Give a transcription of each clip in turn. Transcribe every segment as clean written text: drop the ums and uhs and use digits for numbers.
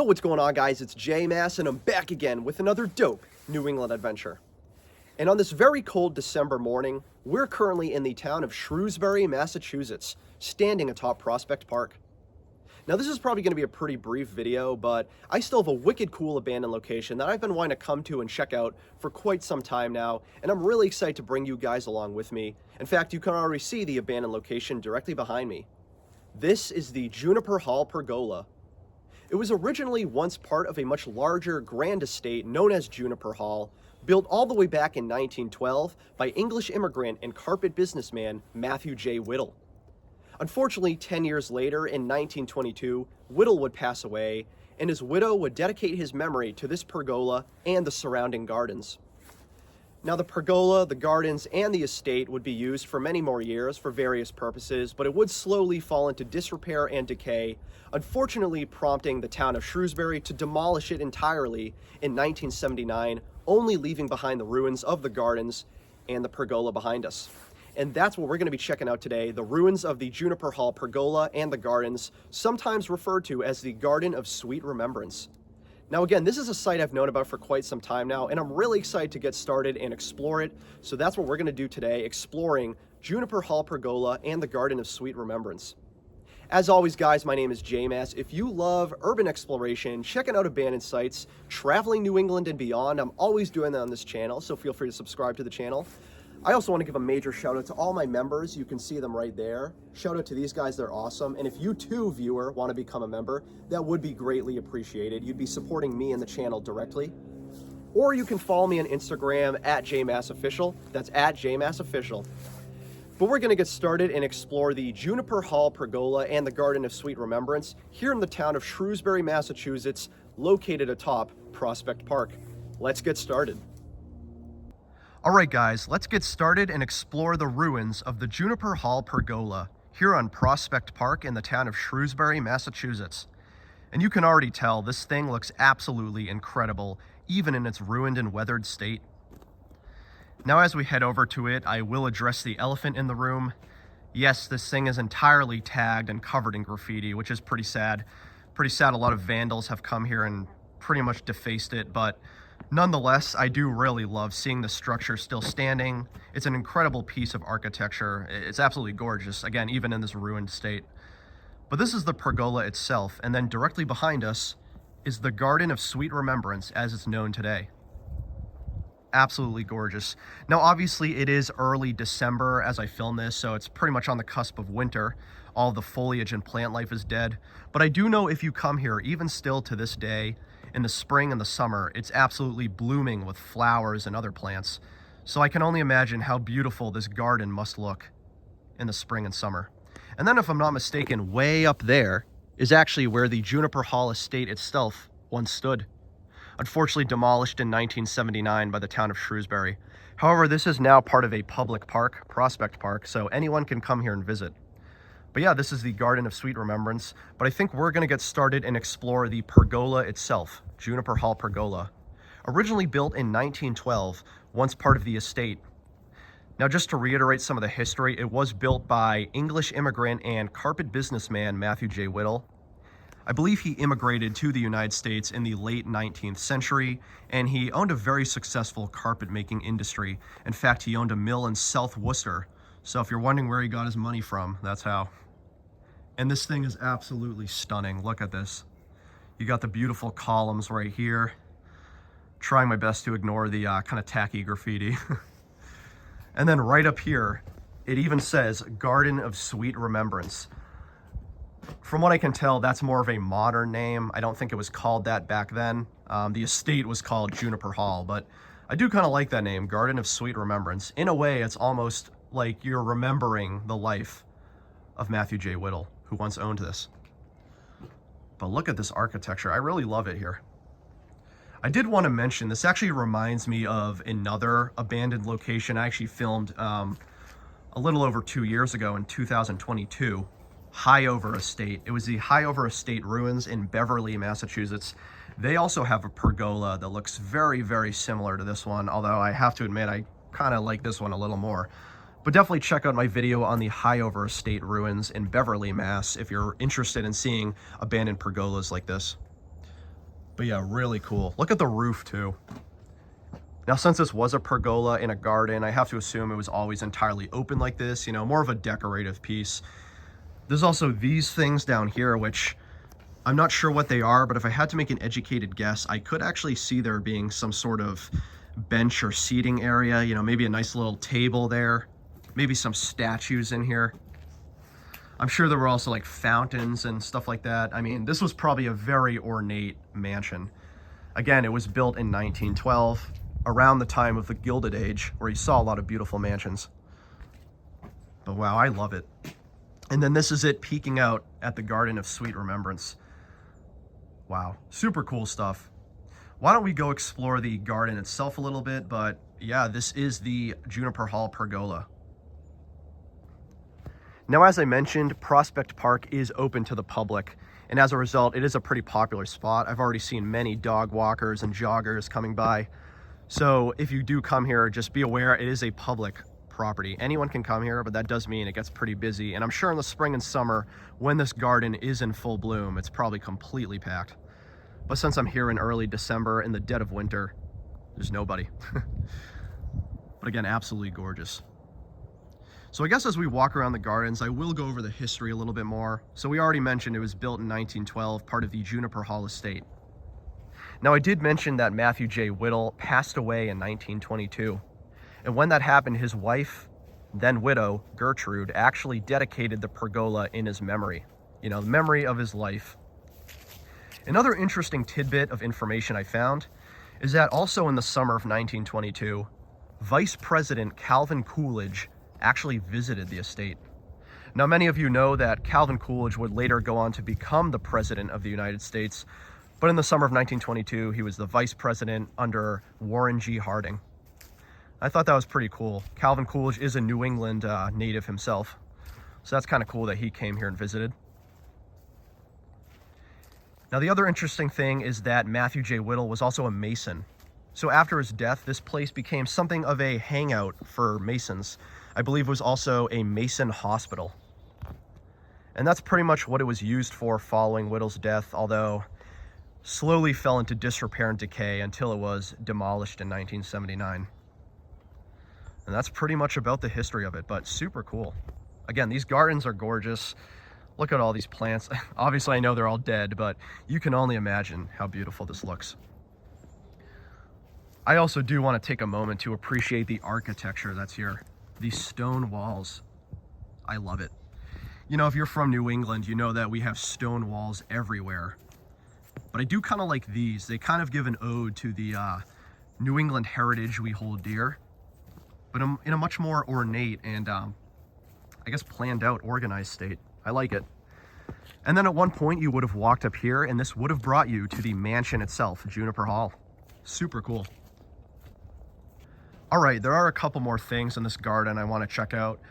what's going on, guys? It's J-Mass, and I'm back again with another dope New England adventure. And on this very cold December morning, we're currently in the town of Shrewsbury, Massachusetts, standing atop Prospect Park. Now, this is probably going to be a pretty brief video, but I still have a wicked cool abandoned location that I've been wanting to come to and check out for quite some time now, and I'm really excited to bring you guys along with me. In fact, you can already see the abandoned location directly behind me. This is the Juniper Hall Pergola. It was originally once part of a much larger grand estate known as Juniper Hall, built all the way back in 1912 by English immigrant and carpet businessman Matthew J. Whittle. Unfortunately, 10 years later in 1922, Whittle would pass away, and his widow would dedicate his memory to this pergola and the surrounding gardens. Now, the pergola, the gardens, and the estate would be used for many more years for various purposes, but it would slowly fall into disrepair and decay, unfortunately prompting the town of Shrewsbury to demolish it entirely in 1979, only leaving behind the ruins of the gardens and the pergola behind us. And that's what we're going to be checking out today, the ruins of the Juniper Hall Pergola and the gardens, sometimes referred to as the Garden of Sweet Remembrance. Now again, this is a site I've known about for quite some time now, and I'm really excited to get started and explore it. So that's what we're going to do today, exploring Juniper Hall Pergola and the Garden of Sweet Remembrance. As always, guys, my name is J-Mass. If you love urban exploration, checking out abandoned sites, traveling New England and beyond, I'm always doing that on this channel, so feel free to subscribe to the channel. I also want to give a major shout out to all my members. You can see them right there. Shout out to these guys, they're awesome. And if you too, viewer, want to become a member, that would be greatly appreciated. You'd be supporting me and the channel directly. Or you can follow me on Instagram at JMassOfficial. That's at JMassOfficial. But we're going to get started and explore the Juniper Hall Pergola and the Garden of Sweet Remembrance here in the town of Shrewsbury, Massachusetts, located atop Prospect Park. Let's get started. Alright guys, let's get started and explore the ruins of the Juniper Hall Pergola here on Prospect Park in the town of Shrewsbury, Massachusetts. And you can already tell this thing looks absolutely incredible, even in its ruined and weathered state. Now as we head over to it, I will address the elephant in the room. Yes, this thing is entirely tagged and covered in graffiti, which is pretty sad. Pretty sad a lot of vandals have come here and pretty much defaced it, but nonetheless, I do really love seeing the structure still standing. It's an incredible piece of architecture. It's absolutely gorgeous, again, even in this ruined state. But this is the pergola itself, and then directly behind us is the Garden of Sweet Remembrance as it's known today. Absolutely gorgeous. Now, obviously, it is early December as I film this, so it's pretty much on the cusp of winter. All the foliage and plant life is dead. But I do know if you come here, even still to this day, in the spring and the summer, it's absolutely blooming with flowers and other plants. So I can only imagine how beautiful this garden must look in the spring and summer. And then if I'm not mistaken, way up there is actually where the Juniper Hall estate itself once stood. Unfortunately demolished in 1979 by the town of Shrewsbury. However, this is now part of a public park, Prospect Park, so anyone can come here and visit. But yeah, this is the Garden of Sweet Remembrance, but I think we're going to get started and explore the pergola itself, Juniper Hall Pergola. Originally built in 1912, once part of the estate. Now, just to reiterate some of the history, it was built by English immigrant and carpet businessman Matthew J. Whittle. I believe he immigrated to the United States in the late 19th century, and he owned a very successful carpet making industry. In fact, he owned a mill in South Worcester. So if you're wondering where he got his money from, that's how. And this thing is absolutely stunning. Look at this. You got the beautiful columns right here. Trying my best to ignore the kind of tacky graffiti. And then right up here, it even says Garden of Sweet Remembrance. From what I can tell, that's more of a modern name. I don't think it was called that back then. The estate was called Juniper Hall, but I do kind of like that name, Garden of Sweet Remembrance. In a way, it's almost like you're remembering the life of Matthew J. Whittle, who once owned this. But look at this architecture. I really love it here. I did want to mention, this actually reminds me of another abandoned location I actually filmed a little over 2 years ago in 2022, Highover Estate. It was the Highover Estate ruins in Beverly, Massachusetts. They also have a pergola that looks very, very similar to this one, although I have to admit I kind of like this one a little more. But definitely check out my video on the Highover Estate ruins in Beverly, Mass. if you're interested in seeing abandoned pergolas like this. But yeah, really cool. Look at the roof too. Now, since this was a pergola in a garden, I have to assume it was always entirely open like this, you know, more of a decorative piece. There's also these things down here, which I'm not sure what they are, but if I had to make an educated guess, I could actually see there being some sort of bench or seating area, you know, maybe a nice little table there, maybe some statues in here. I'm sure there were also like fountains and stuff like that. I mean, this was probably a very ornate mansion. Again, it was built in 1912, around the time of the Gilded Age, where you saw a lot of beautiful mansions. But wow, I love it. And then this is it peeking out at the Garden of Sweet Remembrance. Wow, super cool stuff. Why don't we go explore the garden itself a little bit? But yeah, this is the Juniper Hall Pergola. Now, as I mentioned, Prospect Park is open to the public, and as a result, it is a pretty popular spot. I've already seen many dog walkers and joggers coming by. So if you do come here, just be aware it is a public property. Anyone can come here, but that does mean it gets pretty busy. And I'm sure in the spring and summer, when this garden is in full bloom, it's probably completely packed. But since I'm here in early December in the dead of winter, there's nobody. But again, absolutely gorgeous. So I guess as we walk around the gardens, I will go over the history a little bit more. So we already mentioned it was built in 1912, part of the Juniper Hall estate. Now, I did mention that Matthew J. Whittle passed away in 1922. And when that happened, his wife, then widow, Gertrude, actually dedicated the pergola in his memory. You know, the memory of his life. Another interesting tidbit of information I found is that also in the summer of 1922, Vice President Calvin Coolidge actually visited the estate. Now, many of you know that Calvin Coolidge would later go on to become the President of the United States, but in the summer of 1922, he was the Vice President under Warren G. Harding. I thought that was pretty cool. Calvin Coolidge is a New England native himself, so that's kind of cool that he came here and visited. Now, the other interesting thing is that Matthew J. Whittle was also a Mason. So after his death, this place became something of a hangout for Masons. I believe it was also a Mason hospital. And that's pretty much what it was used for following Whittle's death, although slowly fell into disrepair and decay until it was demolished in 1979. And that's pretty much about the history of it, but super cool. Again, these gardens are gorgeous. Look at all these plants. Obviously, I know they're all dead, but you can only imagine how beautiful this looks. I also do want to take a moment to appreciate the architecture that's here. These stone walls. I love it. You know, if you're from New England, you know that we have stone walls everywhere. But I do kind of like these. They kind of give an ode to the New England heritage we hold dear, but in a much more ornate and, I guess, planned out, organized state. I like it. And then at one point you would have walked up here and this would have brought you to the mansion itself, Juniper Hall. Super cool. All right, there are a couple more things in this garden I want to check out.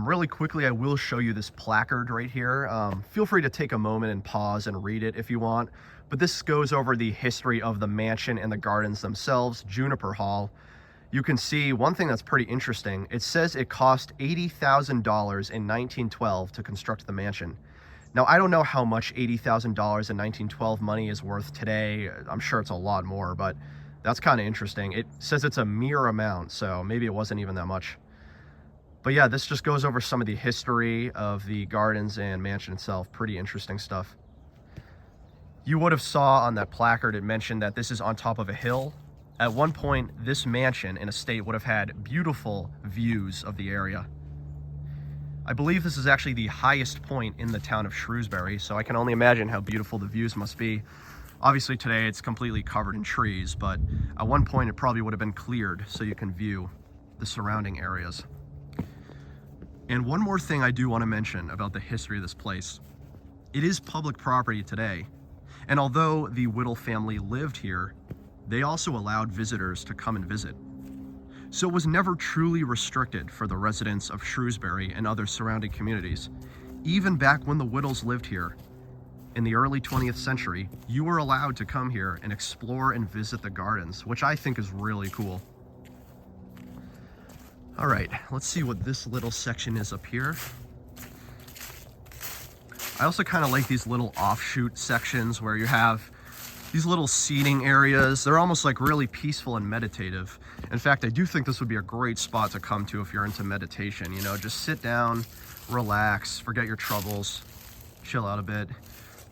Really quickly, I will show you this placard right here. Feel free to take a moment and pause and read it if you want. But this goes over the history of the mansion and the gardens themselves, Juniper Hall. You can see one thing that's pretty interesting. It says it cost $80,000 in 1912 to construct the mansion. Now, I don't know how much $80,000 in 1912 money is worth today. I'm sure it's a lot more, but that's kind of interesting. It says it's a mere amount, so maybe it wasn't even that much. But yeah, this just goes over some of the history of the gardens and mansion itself. Pretty interesting stuff. You would have saw on that placard, it mentioned that this is on top of a hill. At one point, this mansion and estate would have had beautiful views of the area. I believe this is actually the highest point in the town of Shrewsbury, so I can only imagine how beautiful the views must be. Obviously today it's completely covered in trees, but at one point it probably would have been cleared so you can view the surrounding areas. And one more thing I do want to mention about the history of this place. It is public property today, and although the Whittle family lived here, they also allowed visitors to come and visit. So it was never truly restricted for the residents of Shrewsbury and other surrounding communities. Even back when the Whittles lived here, in the early 20th century, you were allowed to come here and explore and visit the gardens, which I think is really cool. All right, let's see what this little section is up here. I also kind of like these little offshoot sections where you have These little seating areas, they're almost like really peaceful and meditative. In fact, I do think this would be a great spot to come to if you're into meditation. You know, just sit down, relax, forget your troubles, chill out a bit,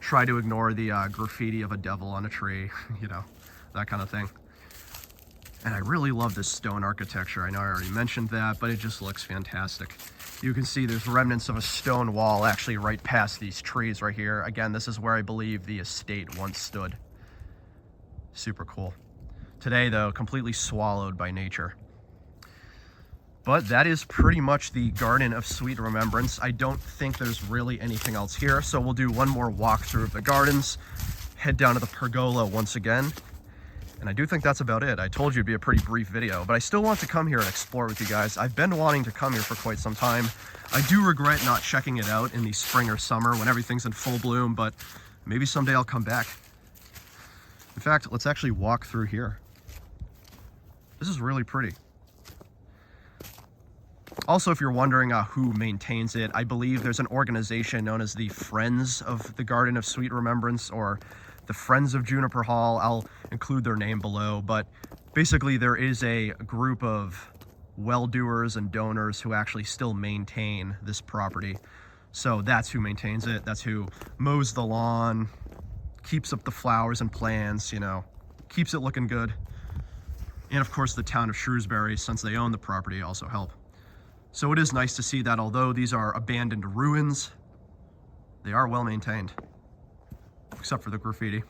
try to ignore the graffiti of a devil on a tree, you know, that kind of thing. And I really love this stone architecture. I know I already mentioned that, but it just looks fantastic. You can see there's remnants of a stone wall actually right past these trees right here. Again, this is where I believe the estate once stood. Super cool. Today, though, completely swallowed by nature. But that is pretty much the Garden of Sweet Remembrance. I don't think there's really anything else here, so we'll do one more walkthrough of the gardens, head down to the pergola once again, and I do think that's about it. I told you it'd be a pretty brief video, but I still want to come here and explore with you guys. I've been wanting to come here for quite some time. I do regret not checking it out in the spring or summer when everything's in full bloom, but maybe someday I'll come back. In fact, let's actually walk through here. This is really pretty. Also, if you're wondering who maintains it, I believe there's an organization known as the Friends of the Garden of Sweet Remembrance, or the Friends of Juniper Hall. I'll include their name below, but basically there is a group of well-doers and donors who actually still maintain this property. So that's who maintains it. That's who mows the lawn, keeps up the flowers and plants, you know, keeps it looking good. And of course the town of Shrewsbury, since they own the property, also help. So it is nice to see that although these are abandoned ruins, they are well maintained, except for the graffiti.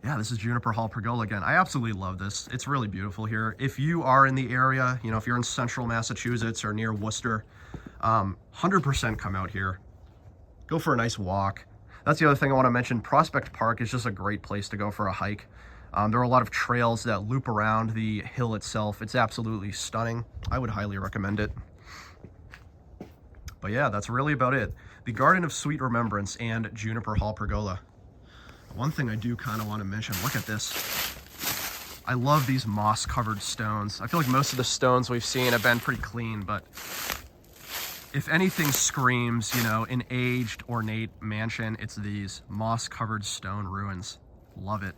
Yeah, this is Juniper Hall Pergola again. I absolutely love this. It's really beautiful here. If you are in the area, you know, if you're in central Massachusetts or near Worcester, 100% come out here. Go for a nice walk. That's the other thing I want to mention. Prospect Park is just a great place to go for a hike. There are a lot of trails that loop around the hill itself. It's absolutely stunning. I would highly recommend it. But yeah, that's really about it. The Garden of Sweet Remembrance and Juniper Hall Pergola. One thing I do kind of want to mention, look at this. I love these moss-covered stones. I feel like most of the stones we've seen have been pretty clean, but if anything screams, you know, an aged, ornate mansion, it's these moss-covered stone ruins. Love it.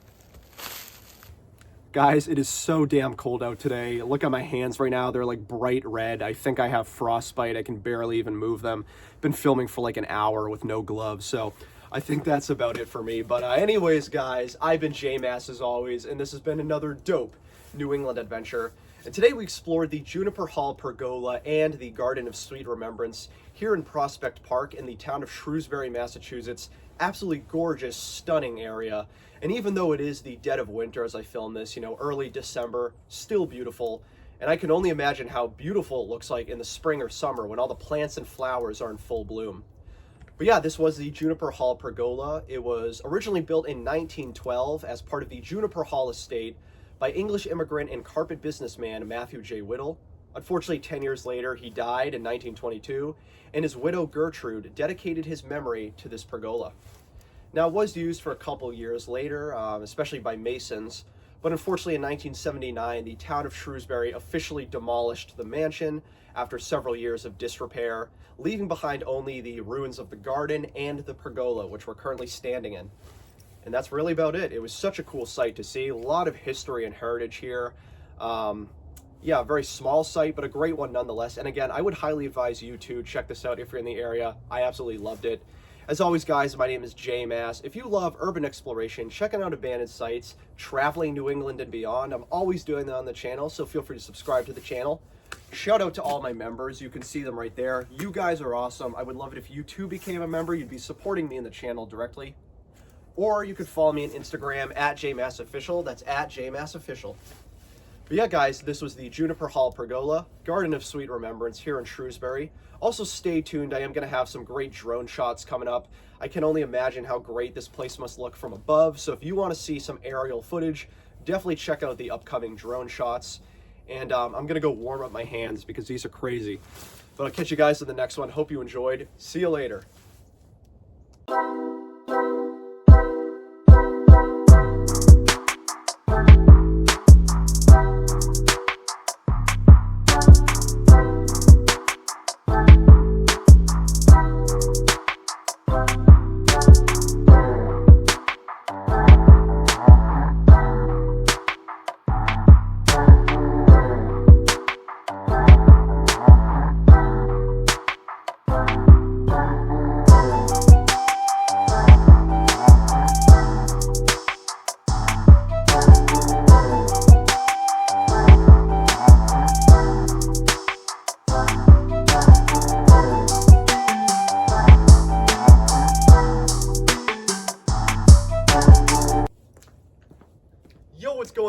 Guys, it is so damn cold out today. Look at my hands right now. They're like bright red. I think I have frostbite. I can barely even move them. Been filming for like an hour with no gloves, so I think that's about it for me. But anyways, guys, I've been J-Mass as always, and this has been another dope New England adventure. And today we explored the Juniper Hall Pergola and the Garden of Sweet Remembrance here in Prospect Park in the town of Shrewsbury, Massachusetts. Absolutely gorgeous, stunning area. And even though it is the dead of winter as I film this, you know, early December, still beautiful. And I can only imagine how beautiful it looks like in the spring or summer when all the plants and flowers are in full bloom. But yeah, this was the Juniper Hall Pergola. It was originally built in 1912 as part of the Juniper Hall estate by English immigrant and carpet businessman Matthew J. Whittle. Unfortunately, 10 years later, he died in 1922, and his widow Gertrude dedicated his memory to this pergola. Now, it was used for a couple years later, especially by Masons, but unfortunately in 1979, the town of Shrewsbury officially demolished the mansion after several years of disrepair, leaving behind only the ruins of the garden and the pergola, which we're currently standing in. And that's really about it. It was such a cool site to see. A lot of history and heritage here. Yeah, a very small site, but a great one nonetheless. And again, I would highly advise you to check this out if you're in the area. I absolutely loved it. As always, guys, my name is J-Mass. If you love urban exploration, checking out abandoned sites, traveling New England and beyond, I'm always doing that on the channel, so feel free to subscribe to the channel. Shout out to all my members. You can see them right there. You guys are awesome. I would love it if you too became a member. You'd be supporting me in the channel directly. Or you could follow me on Instagram at JMassOfficial. That's at JMassOfficial. But yeah, guys, this was the Juniper Hall Pergola, Garden of Sweet Remembrance here in Shrewsbury. Also, stay tuned. I am going to have some great drone shots coming up. I can only imagine how great this place must look from above. So if you want to see some aerial footage, definitely check out the upcoming drone shots. And I'm going to go warm up my hands because these are crazy. But I'll catch you guys in the next one. Hope you enjoyed. See you later.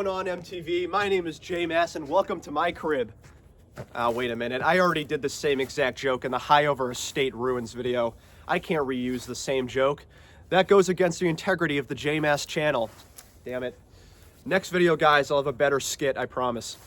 going on, MTV? My name is Jay Mass, and welcome to my crib. Wait a minute. I already did the same exact joke in the Highover Estate Ruins video. I can't reuse the same joke. That goes against the integrity of the J Mass channel. Damn it. Next video, guys, I'll have a better skit, I promise.